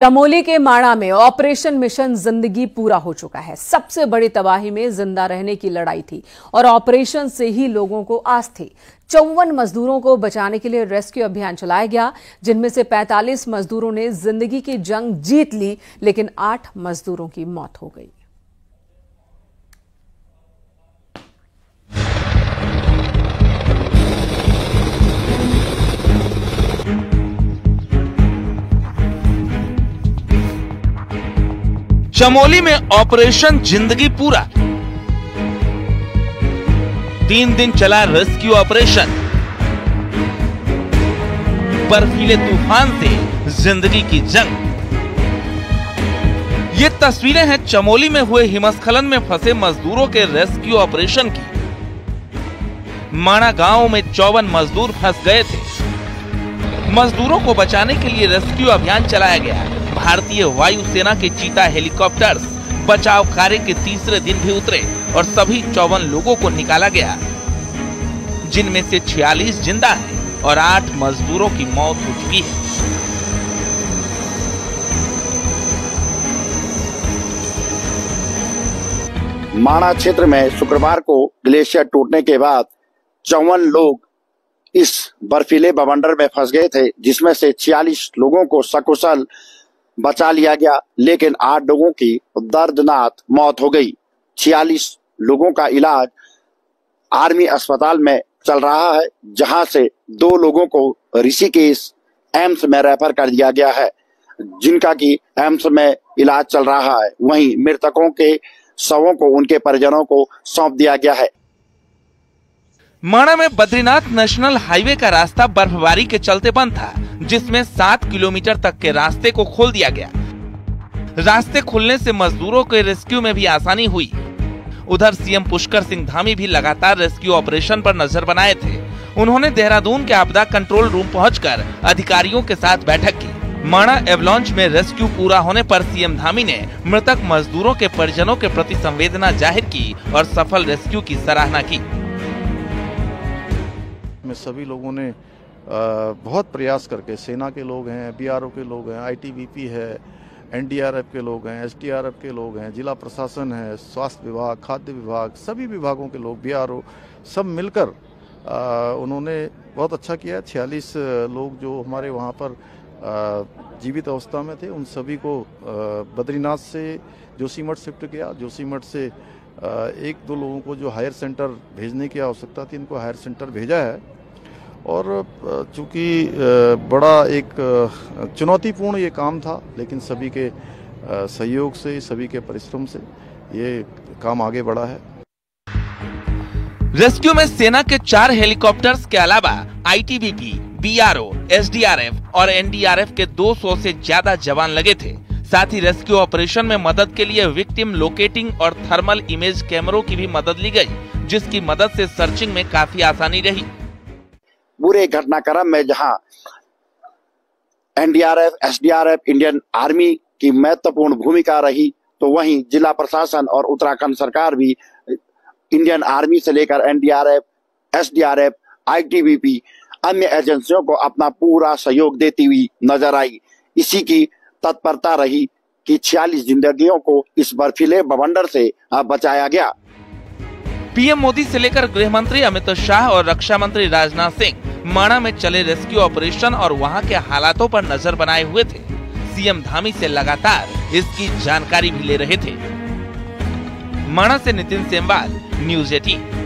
चमोली के माणा में operation mission जिंदगी पूरा हो चुका है। सबसे बड़ी तबाही में जिंदा रहने की लड़ाई थी और ऑपरेशन से ही लोगों को आस थी। 54 मजदूरों को बचाने के लिए रेस्क्यू अभियान चलाया गया, जिनमें से 45 मजदूरों ने जिंदगी की जंग जीत ली, लेकिन 8 मजदूरों की मौत हो गई। चमोली में ऑपरेशन जिंदगी पूरा 3 दिन चला रेस्क्यू ऑपरेशन। बर्फीले तूफान से जिंदगी की जंग। ये तस्वीरें हैं चमोली में हुए हिमस्खलन में फंसे मजदूरों के रेस्क्यू ऑपरेशन की। माणा गांव में 54 मजदूर फंस गए थे। मजदूरों को बचाने के लिए रेस्क्यू अभियान चलाया गया। भारतीय वायुसेना के चीता हेलीकॉप्टर्स बचाव कार्य के तीसरे दिन भी उतरे और सभी 54 लोगों को निकाला गया, जिनमें से 46 जिंदा हैं और 8 मजदूरों की मौत हो चुकी है। माणा क्षेत्र में शुक्रवार को ग्लेशियर टूटने के बाद 54 लोग इस बर्फीले बवंडर में फंस गए थे, जिसमें से 46 लोगों को सकुशल बचा लिया गया, लेकिन 8 लोगों की दर्दनाक मौत हो गई। 46 लोगों का इलाज आर्मी अस्पताल में चल रहा है, जहां से 2 लोगों को ऋषिकेश एम्स में रेफर कर दिया गया है, जिनका की एम्स में इलाज चल रहा है। वहीं मृतकों के शवों को उनके परिजनों को सौंप दिया गया है। माणा में बद्रीनाथ नेशनल हाईवे का रास्ता बर्फबारी के चलते बंद था, जिसमें 7 किलोमीटर तक के रास्ते को खोल दिया गया। रास्ते खुलने से मजदूरों के रेस्क्यू में भी आसानी हुई। उधर सीएम पुष्कर सिंह धामी भी लगातार रेस्क्यू ऑपरेशन पर नजर बनाए थे। उन्होंने देहरादून के आपदा कंट्रोल रूम पहुंचकर अधिकारियों के साथ बैठक की। माणा एवलॉन्च में रेस्क्यू पूरा होने पर सीएम धामी ने मृतक मजदूरों के परिजनों के प्रति संवेदना जाहिर की और सफल रेस्क्यू की सराहना की। में सभी लोगों ने बहुत प्रयास करके, सेना के लोग हैं, बीआरओ के लोग हैं, आईटीबीपी है, एनडीआरएफ के लोग हैं, एसडीआरएफ के लोग हैं, जिला प्रशासन है, स्वास्थ्य विभाग, खाद्य विभाग, सभी विभागों के लोग, बीआरओ, सब मिलकर उन्होंने बहुत अच्छा किया। 46 लोग जो हमारे वहाँ पर जीवित अवस्था में थे, उन सभी को बद्रीनाथ से जोशीमठ शिफ्ट किया। जोशीमठ से 1-2 लोगों को जो हायर सेंटर भेजने की आवश्यकता थी, इनको हायर सेंटर भेजा है। और चूंकि बड़ा एक चुनौतीपूर्ण ये काम था, लेकिन सभी के सहयोग से, सभी के परिश्रम से ये काम आगे बढ़ा है। रेस्क्यू में सेना के 4 हेलीकॉप्टर्स के अलावा आईटीबीपी, बीआरओ, एसडीआरएफ और एनडीआरएफ के 200 से ज्यादा जवान लगे थे। साथ ही रेस्क्यू ऑपरेशन में मदद के लिए विक्टिम लोकेटिंग और थर्मल इमेज कैमरों की भी मदद ली गई, जिसकी मदद से सर्चिंग में काफी आसानी रही। पूरे घटनाक्रम में जहां एनडीआरएफ, एसडीआरएफ, इंडियन आर्मी की महत्वपूर्ण भूमिका रही, तो वहीं जिला प्रशासन और उत्तराखंड सरकार भी इंडियन आर्मी से लेकर एनडीआरएफ, एसडीआरएफ, आईटीबीपी, अन्य एजेंसियों को अपना पूरा सहयोग देती हुई नजर आई। इसी की तत्परता रही कि 46 जिंदगियों को इस बर्फीले बवंडर से बचाया गया। पीएम मोदी से लेकर गृह मंत्री अमित शाह और रक्षा मंत्री राजनाथ सिंह माणा में चले रेस्क्यू ऑपरेशन और वहां के हालातों पर नजर बनाए हुए थे। सीएम धामी से लगातार इसकी जानकारी भी ले रहे थे। माणा से नितिन सेमवाल, न्यूज़ 18।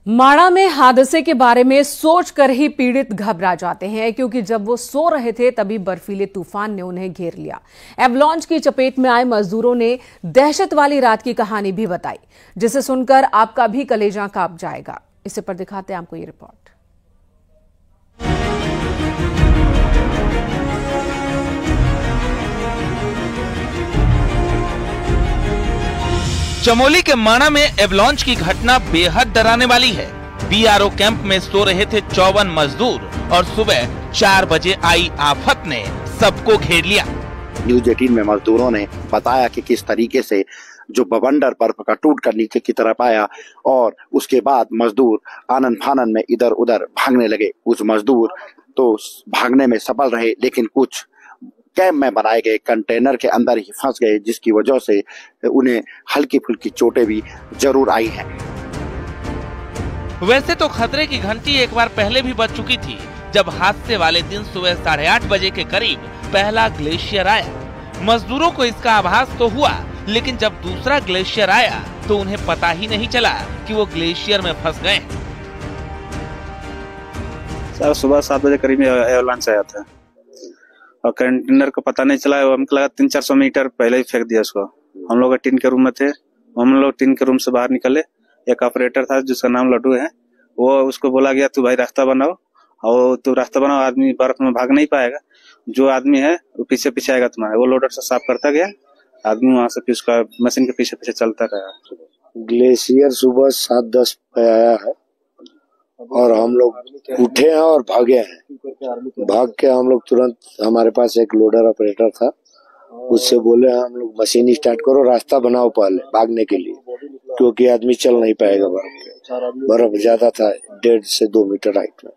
माणा में हादसे के बारे में सोचकर ही पीड़ित घबरा जाते हैं, क्योंकि जब वो सो रहे थे तभी बर्फीले तूफान ने उन्हें घेर लिया। एवलॉन्च की चपेट में आए मजदूरों ने दहशत वाली रात की कहानी भी बताई, जिसे सुनकर आपका भी कलेजा कांप जाएगा। इसे पर दिखाते हैं आपको ये रिपोर्ट। चमोली के माणा में एवलॉन्च की घटना बेहद डराने वाली है। बीआरओ कैंप में सो रहे थे 54 मजदूर और सुबह 4 बजे आई आफत ने सबको घेर लिया। न्यूज़ 18 में मजदूरों ने बताया कि किस तरीके से जो बवंडर बर्फ का टूटकर नीचे की तरफ आया और उसके बाद मजदूर आनन फानन में इधर उधर भागने लगे। कुछ मजदूर तो भागने में सफल रहे, लेकिन कुछ कैंप में बनाए गए कंटेनर के अंदर ही फंस गए, जिसकी वजह से उन्हें हल्की फुल्की चोटें भी जरूर आई हैं। वैसे तो खतरे की घंटी एक बार पहले भी बज चुकी थी, जब हादसे वाले दिन सुबह 8:30 बजे के करीब पहला ग्लेशियर आया। मजदूरों को इसका आभास तो हुआ, लेकिन जब दूसरा ग्लेशियर आया तो उन्हें पता ही नहीं चला कि वो ग्लेशियर में फंस गए। सर सुबह 7 बजे करीब एवलांच आया था और कंटेनर को पता नहीं चला, हमको लगा 300-400 मीटर पहले ही फेंक दिया उसको। हम लोग टीन के रूम में थे, हम लोग टीन के रूम से बाहर निकले। एक ऑपरेटर था जिसका नाम लड्डू है, वो उसको बोला गया तू भाई रास्ता बनाओ, और तू रास्ता बनाओ, आदमी बर्फ में भाग नहीं पाएगा, जो आदमी है वो पीछे पीछे आएगा तुम्हारे। वो लोडर से साफ करता गया, आदमी वहां से उसका मशीन के पीछे पीछे चलता रहा। ग्लेशियर सुबह 7:10 पे आया है और हम लोग उठे हैं और भागे हैं। भाग के हम लोग तुरंत, हमारे पास एक लोडर ऑपरेटर था, उससे बोले हम लोग मशीन स्टार्ट करो, रास्ता बनाओ पहले भागने के लिए, क्योंकि आदमी चल नहीं पाएगा बर्फ ज्यादा था, 1.5 से 2 मीटर हाइट में।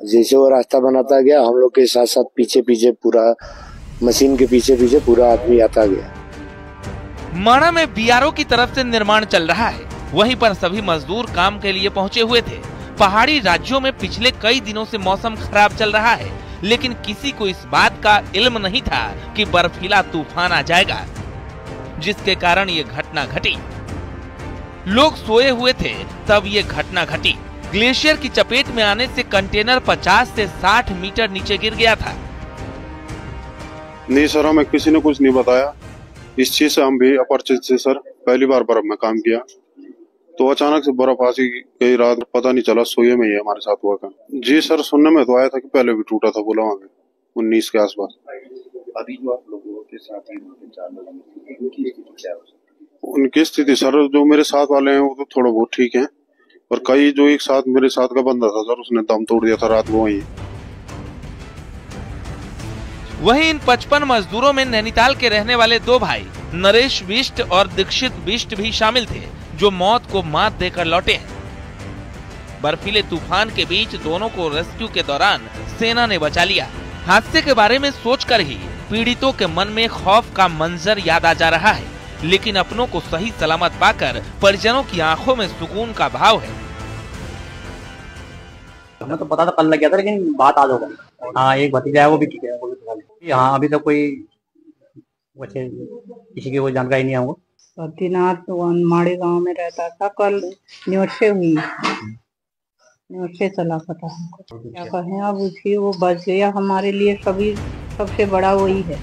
जैसे वो रास्ता बनाता गया, हम लोग के साथ साथ पीछे पीछे पूरा मशीन के पीछे पीछे पूरा आदमी आता गया। माणा में बीआरओ की तरफ से निर्माण चल रहा है, वहीं पर सभी मजदूर काम के लिए पहुंचे हुए थे। पहाड़ी राज्यों में पिछले कई दिनों से मौसम खराब चल रहा है, लेकिन किसी को इस बात का इल्म नहीं था कि बर्फीला तूफान आ जाएगा, जिसके कारण ये घटना घटी। लोग सोए हुए थे तब ये घटना घटी। ग्लेशियर की चपेट में आने से कंटेनर 50 से 60 मीटर नीचे गिर गया था। नहीं सर, हमें किसी ने कुछ नहीं बताया इस चीज से। हम भी अपरिचित से सर, पहली बार बर्फ में काम किया, तो अचानक से बर्फ आ गई रात, पता नहीं चला, सोए में ही हमारे साथ हुआ था। जी सर, सुनने में तो आया था कि पहले भी टूटा था बोला में 19 के आसपास। अभी जो आप लोगों के साथ उनकी स्थिति सर, जो मेरे साथ वाले हैं वो तो थोड़ा बहुत ठीक है, और कई जो एक साथ मेरे साथ का बंदा था सर, उसने दम तोड़ दिया था रात को वहीं। वहीं इन 55 मजदूरों में नैनीताल के रहने वाले 2 भाई नरेश बिष्ट और दीक्षित बिष्ट भी शामिल थे, जो मौत को मात देकर लौटे हैं। बर्फीले तूफान के बीच दोनों को रेस्क्यू के दौरान सेना ने बचा लिया। हादसे के बारे में सोचकर ही पीड़ितों के मन में खौफ का मंजर याद आ जा रहा है, लेकिन अपनों को सही सलामत पाकर परिजनों की आंखों में सुकून का भाव है। हमें तो पता था कल लग गया था, लेकिन बात आज होगा। हाँ, एक भतीजा है, वो भी ठीक है, वो भी हाँ, अभी तक कोई वैसे किसी की कोई जानकारी नहीं है हमको। बद्रीनाथ माड़े गांव में रहता था, कल न्यूज से हुई, न्यूज से चला पता हमको। क्या कहें अब, उसकी वो बच गया, हमारे लिए सभी सबसे बड़ा वही है।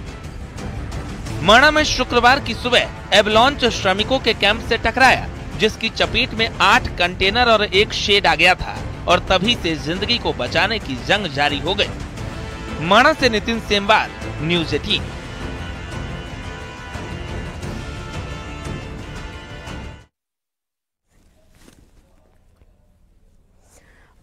माणा में शुक्रवार की सुबह एवलांच श्रमिकों के कैंप से टकराया, जिसकी चपेट में 8 कंटेनर और एक शेड आ गया था, और तभी से जिंदगी को बचाने की जंग जारी हो गई। माणा से नितिन सेमवार, न्यूज़ 18।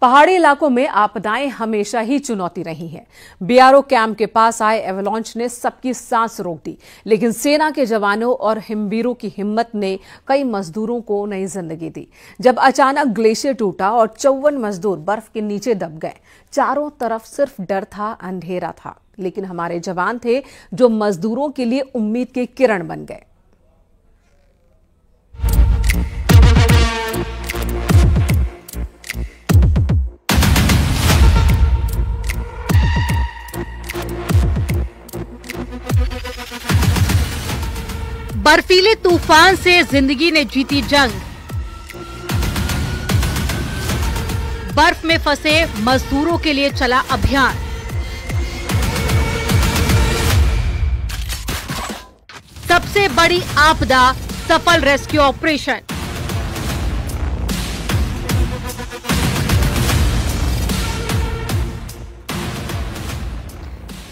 पहाड़ी इलाकों में आपदाएं हमेशा ही चुनौती रही हैं। बीआरओ कैंप के पास आए एवलांच ने सबकी सांस रोक दी, लेकिन सेना के जवानों और हिमवीरों की हिम्मत ने कई मजदूरों को नई जिंदगी दी। जब अचानक ग्लेशियर टूटा और 54 मजदूर बर्फ के नीचे दब गए, चारों तरफ सिर्फ डर था, अंधेरा था, लेकिन हमारे जवान थे जो मजदूरों के लिए उम्मीद के किरण बन गए। बर्फीले तूफान से जिंदगी ने जीती जंग। बर्फ में फंसे मजदूरों के लिए चला अभियान। सबसे बड़ी आपदा, सफल रेस्क्यू ऑपरेशन।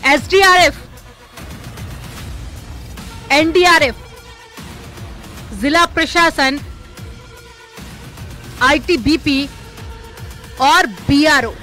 एसडीआरएफ, एनडीआरएफ, जिला प्रशासन, आईटीबीपी और बीआरओ,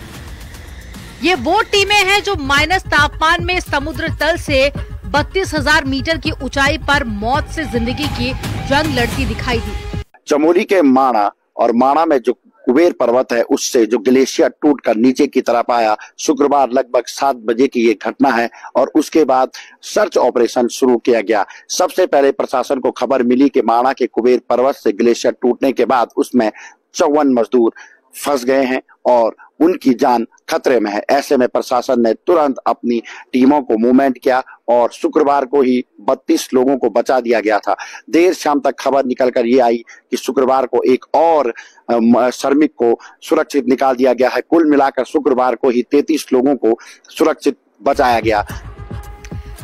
ये वो टीमें हैं जो माइनस तापमान में समुद्र तल से 32,000 मीटर की ऊंचाई पर मौत से जिंदगी की जंग लड़ती दिखाई दी। चमोली के माणा और माणा में जो कुबेर पर्वत है उससे जो ग्लेशियर टूटकर नीचे की तरफ आया, शुक्रवार लगभग 7 बजे की ये घटना है और उसके बाद सर्च ऑपरेशन शुरू किया गया। सबसे पहले प्रशासन को खबर मिली कि माणा के कुबेर पर्वत से ग्लेशियर टूटने के बाद उसमें 54 मजदूर फंस गए हैं और उनकी जान खतरे में है। ऐसे में प्रशासन ने तुरंत अपनी टीमों को मूवमेंट किया और शुक्रवार को ही 32 लोगों को बचा दिया गया था। देर शाम तक खबर निकलकर ये आई कि शुक्रवार को एक और श्रमिक को सुरक्षित निकाल दिया गया है। कुल मिलाकर शुक्रवार को ही 33 लोगों को सुरक्षित बचाया गया।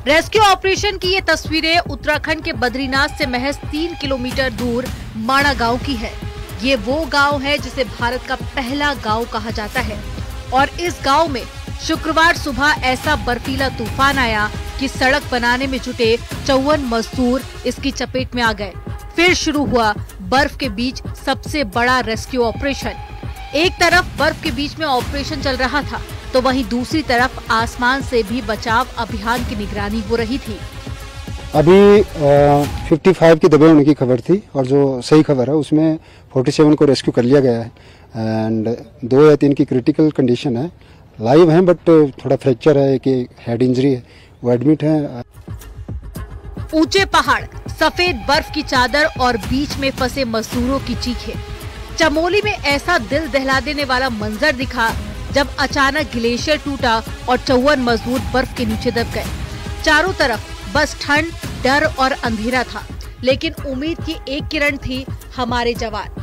रेस्क्यू ऑपरेशन की ये तस्वीरें उत्तराखंड के बद्रीनाथ से महज 3 किलोमीटर दूर माणा गांव की है। ये वो गांव है जिसे भारत का पहला गांव कहा जाता है और इस गांव में शुक्रवार सुबह ऐसा बर्फीला तूफान आया कि सड़क बनाने में जुटे 54 मजदूर इसकी चपेट में आ गए। फिर शुरू हुआ बर्फ के बीच सबसे बड़ा रेस्क्यू ऑपरेशन। एक तरफ बर्फ के बीच में ऑपरेशन चल रहा था तो वहीं दूसरी तरफ आसमान से भी बचाव अभियान की निगरानी हो रही थी। अभी 55 की दबे होने की खबर थी और जो सही खबर है उसमें 47 को रेस्क्यू कर लिया गया है एंड 2 या 3 की क्रिटिकल कंडीशन है, लाइव हैं बट थोड़ा फ्रैक्चर है कि हेड इंजरी है, वो एडमिट है। ऊंचे पहाड़, सफेद बर्फ की चादर और बीच में फंसे मजदूरों की चीखें। चमोली में ऐसा दिल दहला देने वाला मंजर दिखा जब अचानक ग्लेशियर टूटा और 54 मजदूर बर्फ के नीचे दब गए। चारों तरफ बस ठंड, डर और अंधेरा था, लेकिन उम्मीद की एक किरण थी, हमारे जवान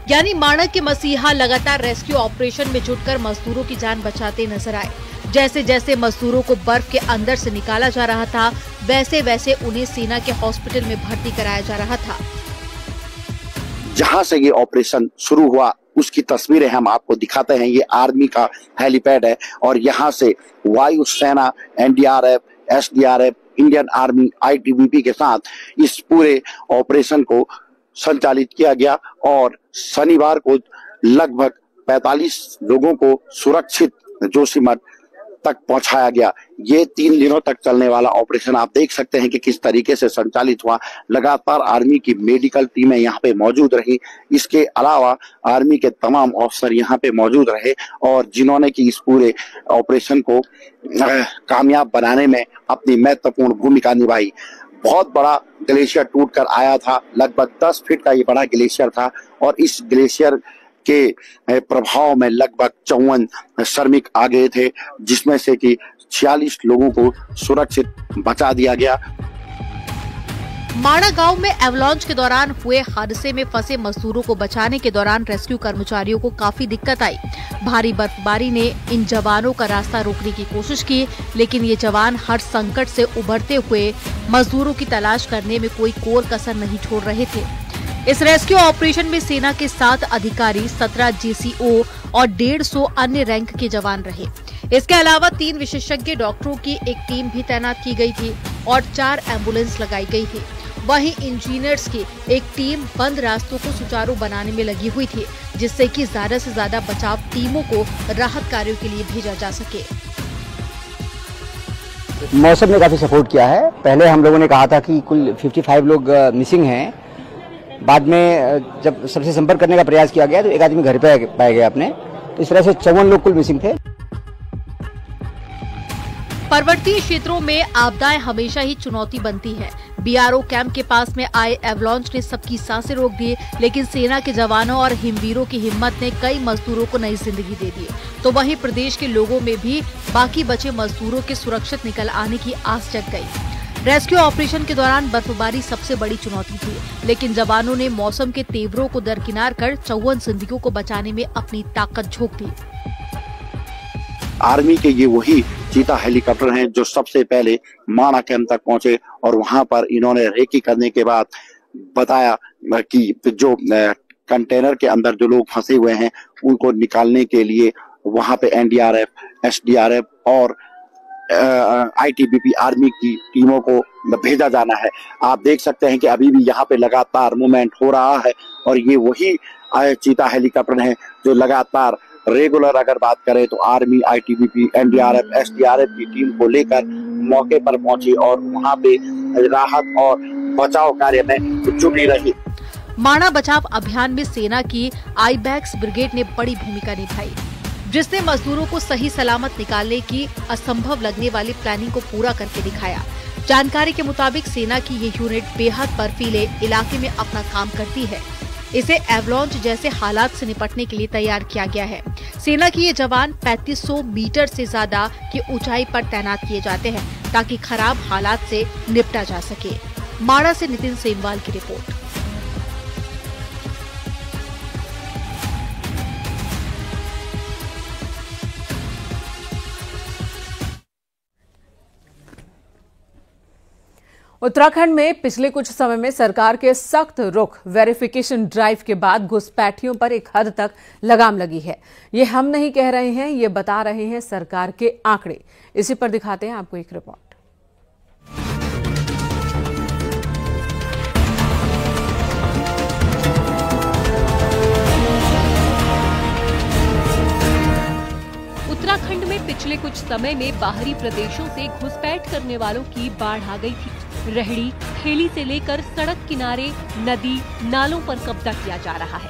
यानी माणा के मसीहा लगातार रेस्क्यू ऑपरेशन में जुटकर मजदूरों की जान बचाते नजर आए। जैसे जैसे मजदूरों को बर्फ के अंदर से निकाला जा रहा था, वैसे वैसे उन्हें सेना के हॉस्पिटल में भर्ती कराया जा रहा था। जहां से ये ऑपरेशन शुरू हुआ उसकी तस्वीरें हम आपको दिखाते हैं। ये आर्मी का हेलीपैड है और यहाँ से वायु सेना, NDRF, SDRF, Indian army, ITBP के साथ इस पूरे ऑपरेशन को संचालित किया गया और शनिवार को लगभग 45 लोगों को सुरक्षित जोशीमठ तक पहुंचाया गया। ये 3 दिनों तक चलने वाला ऑपरेशन आप देख सकते हैं कि किस तरीके से संचालित हुआ। लगातार आर्मी की मेडिकल टीमें यहाँ पे मौजूद रही। इसके अलावा आर्मी के तमाम अफसर यहाँ पे मौजूद रहे और जिन्होंने कि इस पूरे ऑपरेशन को कामयाब बनाने में अपनी महत्वपूर्ण भूमिका निभाई। बहुत बड़ा ग्लेशियर टूटकर आया था, लगभग 10 फीट का ये बड़ा ग्लेशियर था और इस ग्लेशियर के प्रभाव में लगभग 54 श्रमिक आ गए थे, जिसमें से कि 46 लोगों को सुरक्षित बचा दिया गया। माणा गांव में एवलांच के दौरान हुए हादसे में फंसे मजदूरों को बचाने के दौरान रेस्क्यू कर्मचारियों को काफी दिक्कत आई। भारी बर्फबारी ने इन जवानों का रास्ता रोकने की कोशिश की, लेकिन ये जवान हर संकट से उभरते हुए मजदूरों की तलाश करने में कोई कोर कसर नहीं छोड़ रहे थे। इस रेस्क्यू ऑपरेशन में सेना के 7 अधिकारी, 17 JCO और 150 अन्य रैंक के जवान रहे। इसके अलावा 3 विशेषज्ञ डॉक्टरों की एक टीम भी तैनात की गई थी और 4 एम्बुलेंस लगाई गई थी। वहीं इंजीनियर्स की एक टीम बंद रास्तों को सुचारू बनाने में लगी हुई थी, जिससे कि ज्यादा से ज्यादा बचाव टीमों को राहत कार्यों के लिए भेजा जा सके। मौसम ने काफी सपोर्ट किया है। पहले हम लोगों ने कहा था कि कुल 55 लोग मिसिंग हैं। बाद में जब सबसे संपर्क करने का प्रयास किया गया तो एक आदमी घर पे पाया गया अपने, तो इस तरह से 54 लोग कुल मिसिंग थे। पर्वतीय क्षेत्रों में आपदाएं हमेशा ही चुनौती बनती है। BRO कैंप के पास में आए एवलांच ने सबकी सांसें रोक दी, लेकिन सेना के जवानों और हिमवीरों की हिम्मत ने कई मजदूरों को नई जिंदगी दे दी। तो वहीं प्रदेश के लोगों में भी बाकी बचे मजदूरों के सुरक्षित निकल आने की आस जग गई। रेस्क्यू ऑपरेशन के दौरान बर्फबारी सबसे बड़ी चुनौती थी, लेकिन जवानों ने मौसम के तेवरों को दरकिनार कर 54 जिंदगियों को बचाने में अपनी ताकत झोंक दी। आर्मी के ये वही चीता हेलीकॉप्टर हैं जो सबसे पहले माणा कैंप तक पहुंचे और वहां पर इन्होंने रेकी करने के बाद बताया कि जो कंटेनर के अंदर जो लोग फंसे हुए हैं उनको निकालने के लिए वहां पे NDRF, SDRF और ITBP आर्मी की टीमों को भेजा जाना है। आप देख सकते हैं कि अभी भी यहाँ पे लगातार मूवमेंट हो रहा है और ये वही चीता हेलीकॉप्टर हैं जो लगातार रेगुलर अगर बात करें तो आर्मी, ITBP, NDRF, SDRF की टीम को लेकर मौके पर पहुंची और वहां पे राहत और बचाव कार्य में जुटी रही। माणा बचाव अभियान में सेना की आईबैक्स ब्रिगेड ने बड़ी भूमिका निभाई, जिसने मजदूरों को सही सलामत निकालने की असंभव लगने वाली प्लानिंग को पूरा करके दिखाया। जानकारी के मुताबिक सेना की ये यूनिट बेहद बर्फीले इलाके में अपना काम करती है। इसे एवलांच जैसे हालात से निपटने के लिए तैयार किया गया है। सेना के ये जवान 3500 मीटर से ज्यादा की ऊंचाई पर तैनात किए जाते हैं ताकि खराब हालात से निपटा जा सके। माणा से नितिन सेमवाल की रिपोर्ट। उत्तराखंड में पिछले कुछ समय में सरकार के सख्त रुख वेरिफिकेशन ड्राइव के बाद घुसपैठियों पर एक हद तक लगाम लगी है। ये हम नहीं कह रहे हैं, ये बता रहे हैं सरकार के आंकड़े। इसी पर दिखाते हैं आपको एक रिपोर्ट। उत्तराखंड में पिछले कुछ समय में बाहरी प्रदेशों से घुसपैठ करने वालों की बाढ़ आ गई थी। रेहड़ी ठेली से लेकर सड़क किनारे, नदी नालों पर कब्जा किया जा रहा है।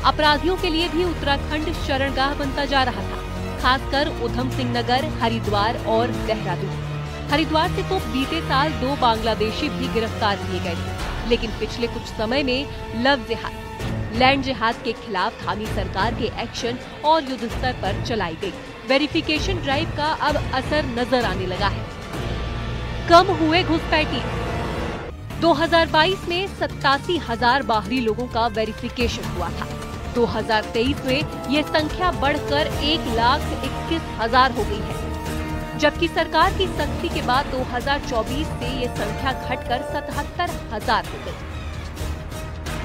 अपराधियों के लिए भी उत्तराखंड शरणगाह बनता जा रहा था, खासकर उधम सिंह नगर, हरिद्वार और देहरादून। हरिद्वार से तो बीते साल 2 बांग्लादेशी भी गिरफ्तार किए गए थे, लेकिन पिछले कुछ समय में लव जिहाद, लैंड जिहाद के खिलाफ थामी सरकार के एक्शन और युद्ध स्तर पर चलाई गई वेरिफिकेशन ड्राइव का अब असर नजर आने लगा है। कम हुए घुसपैठी। 2022 में 87,000 बाहरी लोगों का वेरिफिकेशन हुआ था। 2023 में ये संख्या बढ़कर 1,21,000 हो गई है, जबकि सरकार की सख्ती के बाद 2024 से ये संख्या घटकर 77,000 हो गई।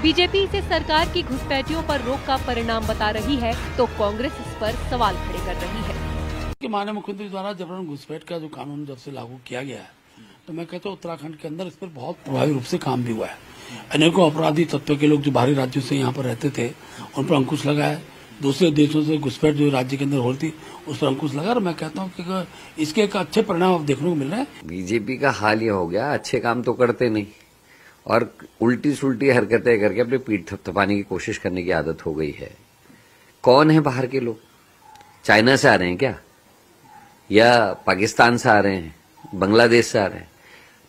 बीजेपी इसे सरकार की घुसपैठियों पर रोक का परिणाम बता रही है, तो कांग्रेस इस पर सवाल खड़े कर रही है। माननीय मुख्यमंत्री द्वारा जबरन घुसपैठ का जो कानून जब से लागू किया गया है, तो मैं कहता हूँ उत्तराखंड के अंदर इस पर बहुत प्रभावी रूप से काम भी हुआ है। अनेकों अपराधी तत्व के लोग जो बाहरी राज्यों से यहाँ पर रहते थे, उन पर अंकुश लगा है। दूसरे देशों से घुसपैठ जो राज्य के अंदर हो रही थी, उस पर अंकुश लगा। और मैं कहता हूँ कि इसके एक अच्छे परिणाम अब देखने को मिल रहे हैं। बीजेपी का हाल ये हो गया, अच्छे काम तो करते नहीं और उल्टी सुल्टी हरकतें करके अपनी पीठ थपथपाने की कोशिश करने की आदत हो गई है। कौन है बाहर के लोग? चाइना से आ रहे हैं क्या, या पाकिस्तान से आ रहे हैं, बांग्लादेश से आ रहे हैं?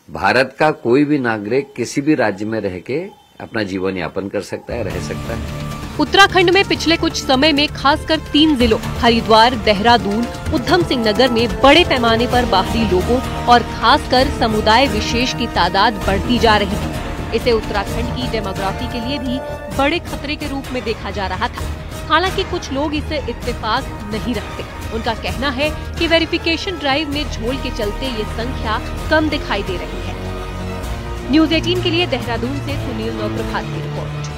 भारत का कोई भी नागरिक किसी भी राज्य में रह के अपना जीवन यापन कर सकता है, रह सकता है। उत्तराखंड में पिछले कुछ समय में खासकर 3 जिलों हरिद्वार, देहरादून, उधम सिंह नगर में बड़े पैमाने पर बाहरी लोगों और खासकर समुदाय विशेष की तादाद बढ़ती जा रही थी। इसे उत्तराखंड की डेमोग्राफी के लिए भी बड़े खतरे के रूप में देखा जा रहा था। हालांकि कुछ लोग इसे इत्तेफाक नहीं रखते। उनका कहना है कि वेरिफिकेशन ड्राइव में झोल के चलते ये संख्या कम दिखाई दे रही है। न्यूज़ 18 के लिए देहरादून से सुनील नौप्रभात की रिपोर्ट।